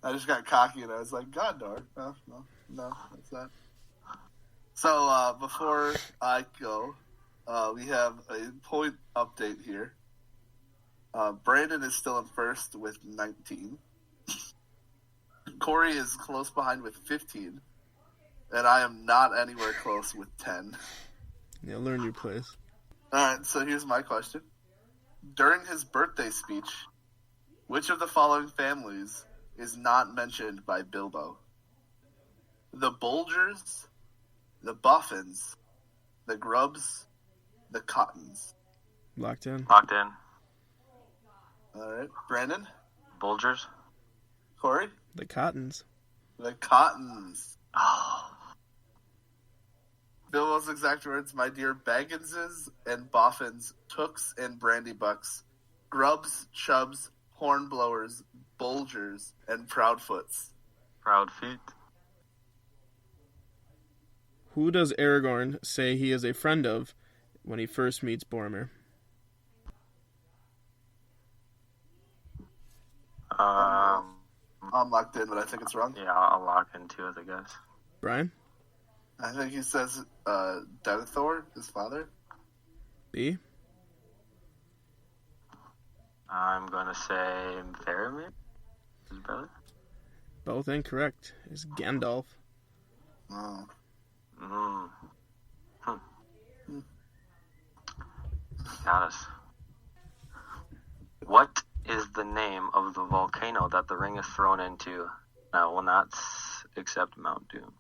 I just got cocky and I was like, Gondor. No, that's not. So, before I go, we have a point update here. Brandon is still in first with 19. Corey is close behind with 15. And I am not anywhere close with 10. Yeah, learn your place. Alright, so here's my question. During his birthday speech, which of the following families is not mentioned by Bilbo? The Bolgers, the Boffins, the Grubbs, the Cottons. Locked in. Locked in. Alright, Brandon? Bulgers. Corey? The Cottons. The Cottons. Oh. Bilbo's exact words, my dear Bagginses and Boffins, Tooks and Brandybucks, Grubbs, Chubbs, Hornblowers, Bulgers, and Proudfoots. Proud feet. Who does Aragorn say he is a friend of when he first meets Boromir? I'm locked in, but I think it's wrong. Yeah, I'll lock in too, I guess. Brian? I think he says Denethor, his father. B? I'm going to say Faramir, his brother. Both incorrect. It's Gandalf. Oh. Got us. What is the name of the volcano that the ring is thrown into? That will not accept Mount Doom.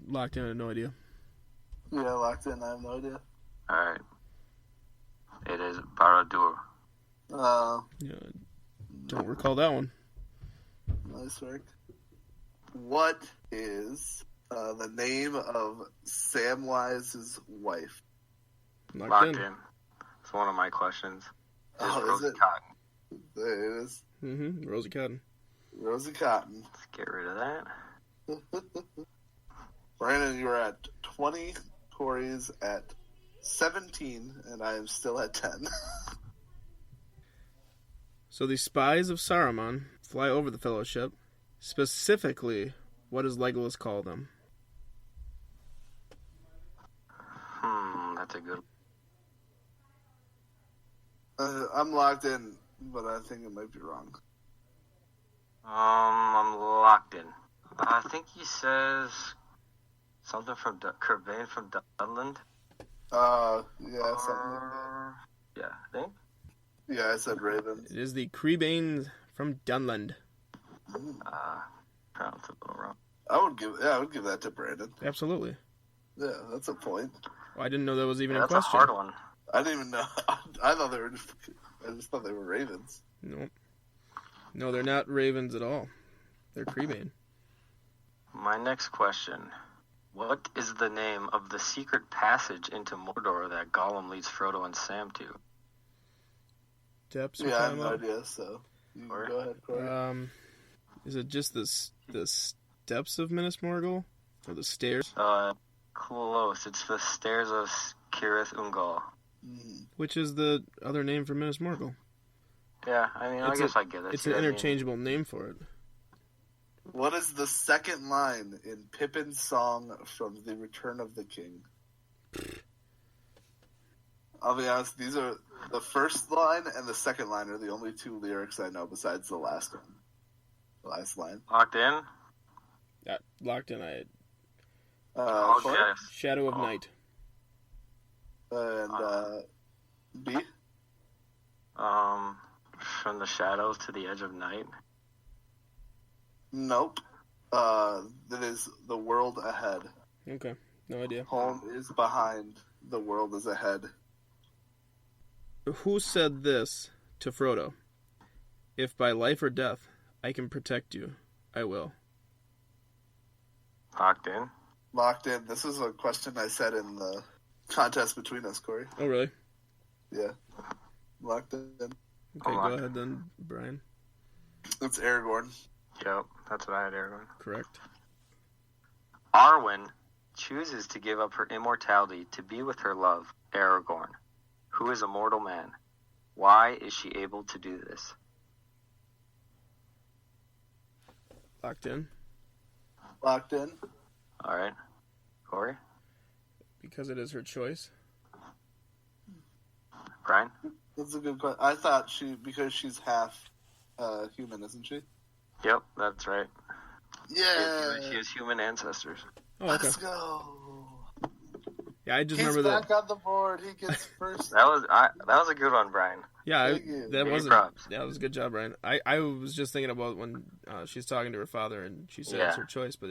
Locked in, I have no idea. Yeah, locked in, I have no idea. Alright. It is Barad-dûr. Yeah, don't recall that one. Nice work. What is the name of Samwise's wife? Locked in. It's one of my questions. Is it? Cotton. There it is. Rosie Cotton. Rosie Cotton. Let's get rid of that. Brandon, you're at 20. Corey's at 17, and I am still at 10. So the spies of Saruman fly over the Fellowship. Specifically, what does Legolas call them? That's a good I'm locked in, but I think it might be wrong. I'm locked in. I think he says something from Curvain from Dunland. Yeah, something like that. Yeah, I think. Yeah, I said Ravens. It is the Crebanes from Dunland. Pronounced a little wrong. I would give that to Brandon. Absolutely. Yeah, that's a point. Well, I didn't know that was even a That's question. a hard one. I didn't even know. I just thought they were Ravens. No, they're not Ravens at all. They're Creebane. My next question. What is the name of the secret passage into Mordor that Gollum leads Frodo and Sam to? Depths? Yeah, I have no idea, so you can go ahead, Corey. Is it just the steps of Minas Morgul? Or the stairs? Close. It's the Stairs of Cirith Ungol. Which is the other name for Minas Morgul? Yeah, I mean, I guess I get it. It's an interchangeable name for it. What is the second line in Pippin's song from The Return of the King? I'll be honest, these are the first line and the second line are the only two lyrics I know besides the last one. The last line. Locked in? Yeah, locked in. Yes. Shadow of Night. And B? From the shadows to the edge of night. Nope. That is The World Ahead. Okay, no idea. Home is behind, the world is ahead. Who said this to Frodo? If by life or death I can protect you, I will. Locked in? Locked in. This is a question I said in the contest between us, Corey. Oh, really? Yeah. Locked in. Okay, go ahead then, Brian. It's Aragorn. Yep, that's what I had, Aragorn. Correct. Arwen chooses to give up her immortality to be with her love, Aragorn, who is a mortal man. Why is she able to do this? Locked in. Locked in. All right. Corey? Because it is her choice. Brian? That's a good question. I thought because she's half human, isn't she? Yep, that's right. Yeah. She has human ancestors. Oh, okay. Let's go. Yeah, I just He's remember that. back on the board. He gets first. That was a good one, Brian. Yeah, Thank you. that Give was you props. that was a good job, Brian. I was just thinking about when she's talking to her father and she said it's her choice, but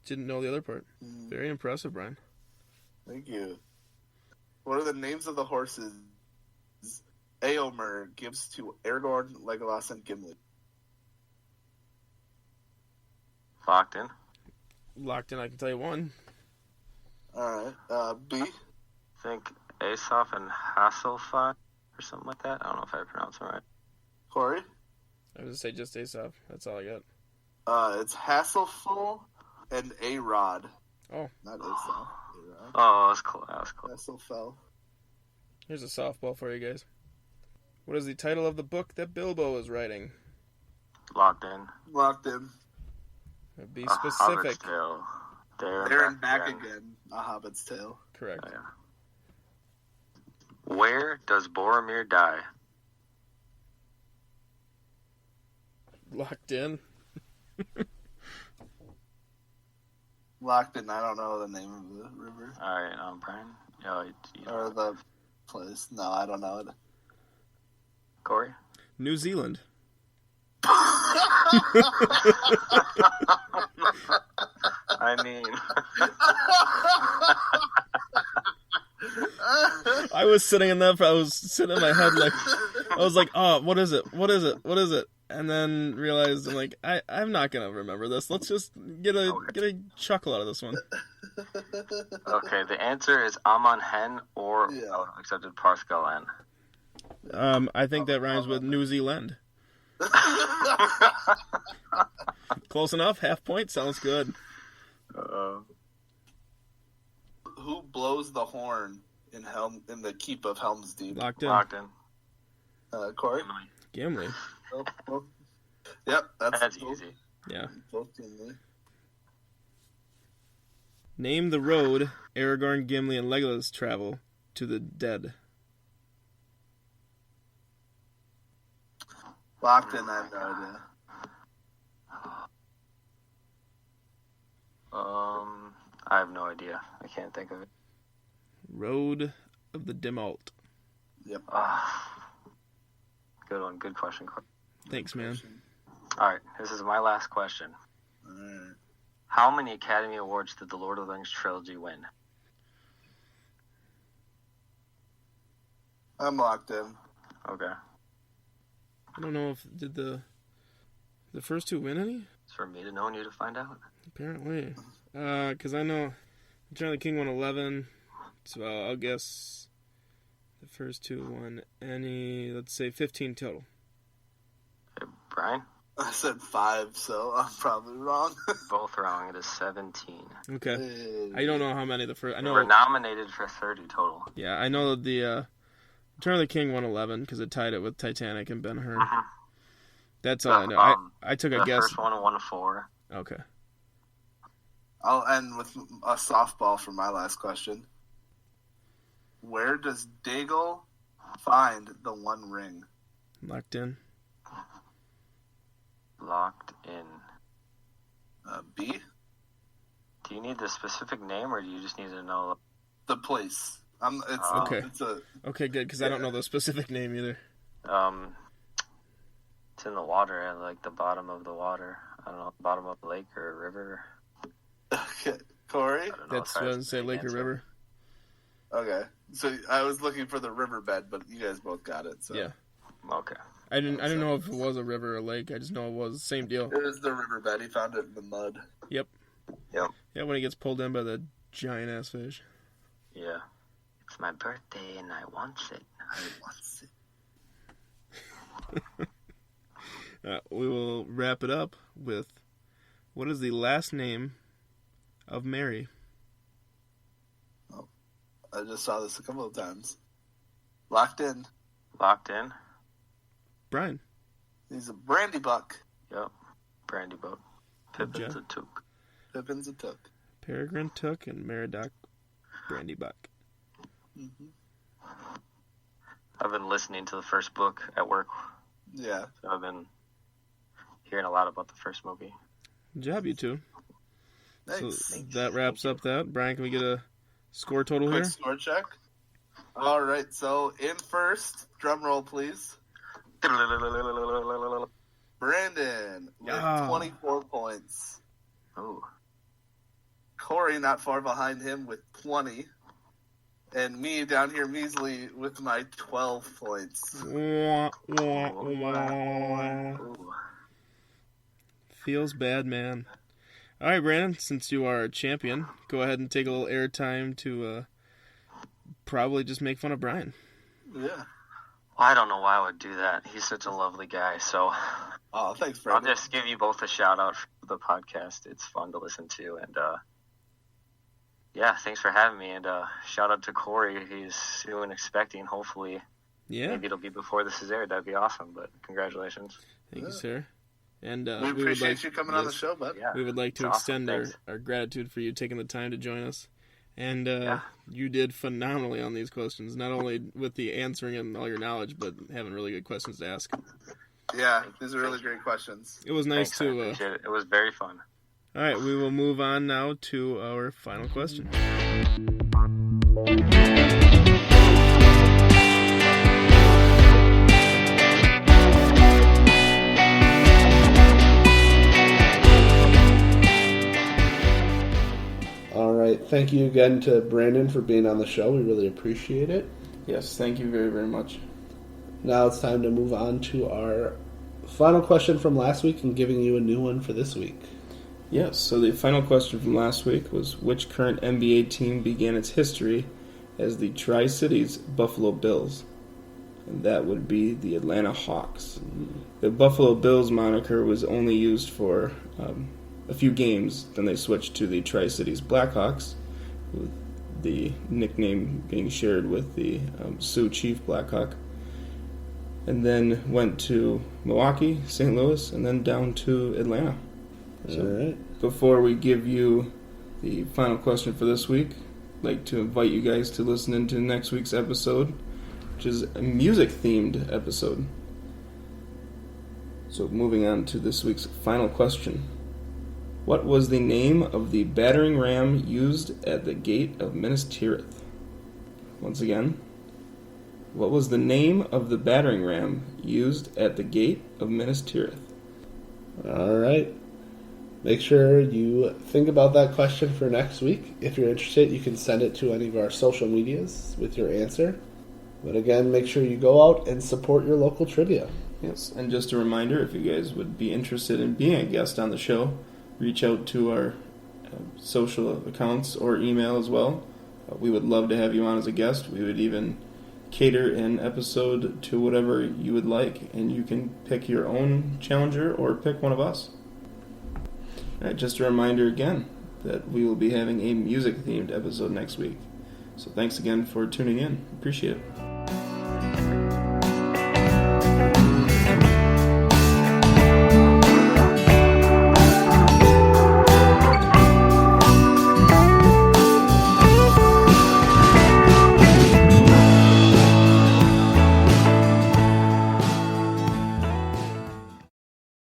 didn't know the other part. Very impressive, Brian. Thank you. What are the names of the horses Éomer gives to Aragorn, Legolas, and Gimli? Locked in. Locked in, I can tell you one. All right. B. I think Aesop and Hasselhoff or something like that. I don't know if I pronounced it right. Corey? I was going to say just Aesop. That's all I got. It's Hasselhoff and A-Rod. Oh. Not Aesop. A-Rod. Oh, that's cool. Hasselhoff. Here's a softball for you guys. What is the title of the book that Bilbo is writing? Locked in. Locked in. Be A specific. Hobbit's Tale. There and back again. A Hobbit's Tale. Correct. Oh, yeah. Where does Boromir die? Locked in. Locked in. I don't know the name of the river. All right, Brian. Or the place. No, I don't know it. Corey? New Zealand. I mean... I was sitting in that. I was sitting in my head like, I was like, oh, what is it? What is it? What is it? And then realized I'm like, I'm not gonna remember this. Let's just get a chuckle out of this one. Okay, the answer is Amon Hen or accepted Parscalan. I think that rhymes with New Zealand. Close enough. Half point sounds good. Who blows the horn in the keep of Helm's Deep? Locked in. Locked in. Corey? Gimli. Oh. Yep, That's easy. Yeah. Both Gimli. Name the road Aragorn, Gimli, and Legolas travel to the dead. Locked in, I have no idea. I have no idea. I can't think of it. Road of the Dimalt. Yep. Good one. Good question. Thanks, man. All right. This is my last question. Alright. How many Academy Awards did the Lord of the Rings trilogy win? I'm locked in. Okay. I don't know if did the first two win any? It's for me to know and you to find out. Apparently. Because I know Return of the King won 11, so I'll guess the first two won any, let's say 15 total. Okay, Brian? I said 5, so I'm probably wrong. Both wrong. It is 17. Okay. Hey. I don't know how many the first... I They know. were nominated for 30 total. Yeah, I know that the Return of the King won 11 because it tied it with Titanic and Ben-Hur. That's all I know. I took a guess. The first one won 4. Okay. I'll end with a softball for my last question. Where does Daigle find the One Ring? Locked in. Locked in. B? Do you need the specific name or do you just need to know? The place. Okay. It's a... Okay, good, because I don't know the specific name either. It's in the water, at like the bottom of the water. I don't know, bottom of a lake or a river. Okay. Corey? That's what I would say, lake or river. Okay. So I was looking for the riverbed, but you guys both got it. So. Yeah. Okay. I didn't know if it was a river or a lake. I just know it was the same deal. It was the riverbed. He found it in the mud. Yep. Yep. Yeah, when he gets pulled in by the giant ass fish. Yeah. It's my birthday and I want it. We will wrap it up with, what is the last name of Mary? Oh, I just saw this a couple of times. Locked in. Locked in? Brian. He's a brandy buck. Yep. Brandy boat. Pippins a took. Pippins a took. Peregrine Took and Meriadoc Brandybuck. Mm-hmm. I've been listening to the first book at work. Yeah. So I've been hearing a lot about the first movie. Good job, you two. Thanks. So that wraps up that. Brian, can we get a score total Quick here? score check. All right, so in first, drum roll, please. Brandon with 24 points. Oh. Corey not far behind him with 20. And me down here measly with my 12 points. Feels bad, man. All right, Brandon, since you are a champion, go ahead and take a little airtime to probably just make fun of Brian. Yeah. Well, I don't know why I would do that. He's such a lovely guy. So Oh, thanks, Brandon. I'll just give you both a shout out for the podcast. It's fun to listen to. And yeah, thanks for having me. And shout out to Corey. He's soon expecting, hopefully. Yeah. Maybe it'll be before this is aired. That'd be awesome. But congratulations. Thank you, sir. And we appreciate you coming on the show, bud. Yeah, we would like to it's extend awesome. our gratitude for you taking the time to join us. And Yeah. you did phenomenally on these questions, not only with the answering and all your knowledge, but having really good questions to ask. Yeah, these are really great questions. It was nice Thanks, I to... appreciate it. It was very fun. All right, we will move on now to our final question. All right, thank you again to Brandon for being on the show. We really appreciate it. Yes, thank you very, very much. Now it's time to move on to our final question from last week and giving you a new one for this week. Yes, so the final question from last week was, which current NBA team began its history as the Tri-Cities Buffalo Bills? And that would be the Atlanta Hawks. The Buffalo Bills moniker was only used for a few games, then they switched to the Tri-Cities Blackhawks, with the nickname being shared with the Sioux Chief Blackhawk, and then went to Milwaukee, St. Louis, and then down to Atlanta. So, All right. before we give you the final question for this week, I'd like to invite you guys to listen into next week's episode, which is a music-themed episode. So moving on to this week's final question. What was the name of the battering ram used at the gate of Minas Tirith? Once again, what was the name of the battering ram used at the gate of Minas Tirith? All right. Make sure you think about that question for next week. If you're interested, you can send it to any of our social medias with your answer. But again, make sure you go out and support your local trivia. Yes, and just a reminder, if you guys would be interested in being a guest on the show, reach out to our social accounts or email as well. We would love to have you on as a guest. We would even cater an episode to whatever you would like, and you can pick your own challenger or pick one of us. All right, just a reminder again that we will be having a music-themed episode next week. So thanks again for tuning in. Appreciate it.